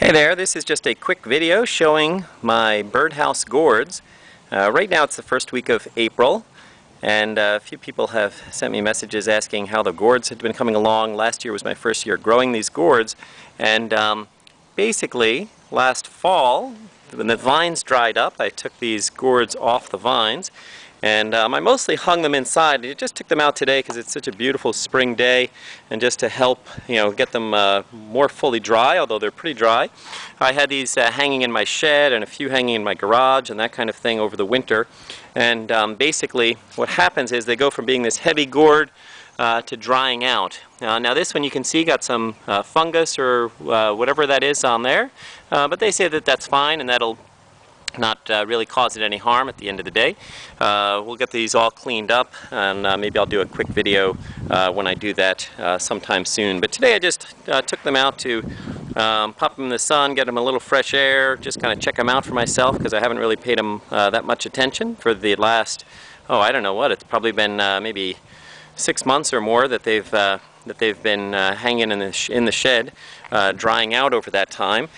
Hey there, this is just a quick video showing my birdhouse gourds. Right now it's the first week of April, and a few people have sent me messages asking how the gourds had been coming along. Last year was my first year growing these gourds, and basically last fall when the vines dried up I took these gourds off the vines, and I mostly hung them inside. I just took them out today because it's such a beautiful spring day, and just to help get them more fully dry, although they're pretty dry. I had these hanging in my shed and a few hanging in my garage and that kind of thing over the winter, and basically what happens is they go from being this heavy gourd to drying out. Now this one you can see got some fungus or whatever that is on there, but they say that that's fine and that'll not really cause it any harm at the end of the day. We'll get these all cleaned up, and maybe I'll do a quick video when I do that sometime soon. But today I just took them out to pop them in the sun, get them a little fresh air, just kind of check them out for myself because I haven't really paid them that much attention for the last, I don't know what, it's probably been maybe 6 months or more that they've been hanging in the shed, drying out over that time.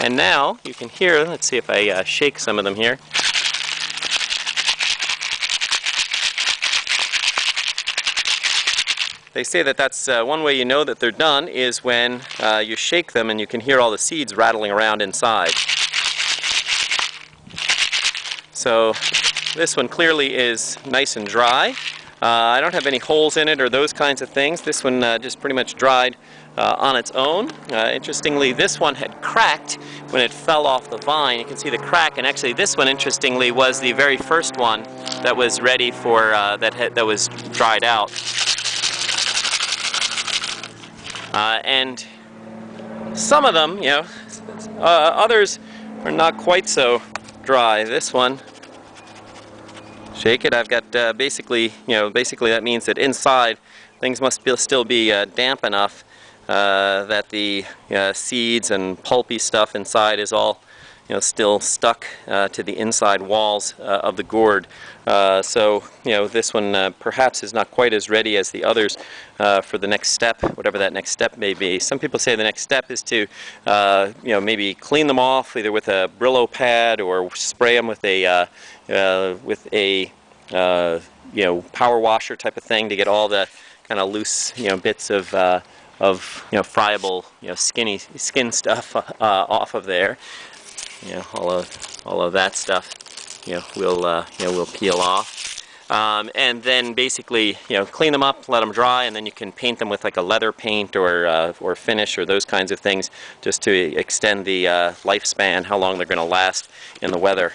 And now you can hear, let's see if I shake some of them here. They say that that's one way you know that they're done is when you shake them and you can hear all the seeds rattling around inside. So this one clearly is nice and dry. I don't have any holes in it or those kinds of things. This one just pretty much dried on its own. Interestingly, this one had cracked when it fell off the vine. You can see the crack, and actually this one, interestingly, was the very first one that was ready for, that was dried out. And some of them, others are not quite so dry. This one, shake it, I've got basically that means that inside things must still be damp enough that the seeds and pulpy stuff inside is all still stuck to the inside walls of the gourd. So this one perhaps is not quite as ready as the others for the next step, whatever that next step may be. Some people say the next step is to maybe clean them off either with a Brillo pad or spray them with a power washer type of thing to get all the kind of loose bits of friable skin stuff off of there. All of that stuff will peel off, and then basically clean them up, let them dry, and then you can paint them with like a leather paint or finish or those kinds of things just to extend the lifespan, how long they're going to last in the weather.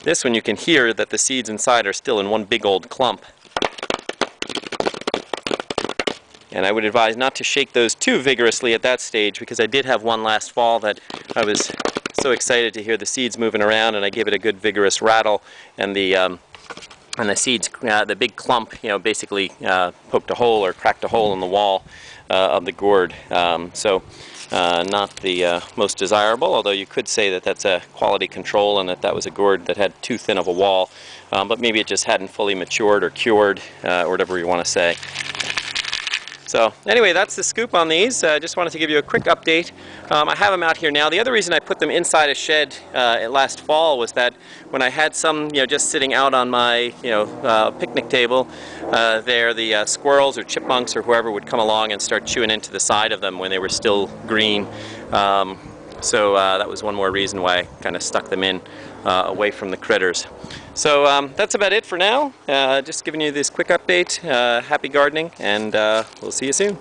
This one you can hear that the seeds inside are still in one big old clump. And I would advise not to shake those too vigorously at that stage, because I did have one last fall that I was so excited to hear the seeds moving around, and I gave it a good vigorous rattle, and the seeds, the big clump, basically poked a hole or cracked a hole in the wall of the gourd. So not the most desirable, although you could say that that's a quality control and that was a gourd that had too thin of a wall, but maybe it just hadn't fully matured or cured, or whatever you want to say. So anyway, that's the scoop on these. I just wanted to give you a quick update. I have them out here now. The other reason I put them inside a shed last fall was that when I had some just sitting out on my picnic table there, the squirrels or chipmunks or whoever would come along and start chewing into the side of them when they were still green. So that was one more reason why I kind of stuck them in away from the critters. So that's about it for now. Just giving you this quick update. Happy gardening, and we'll see you soon.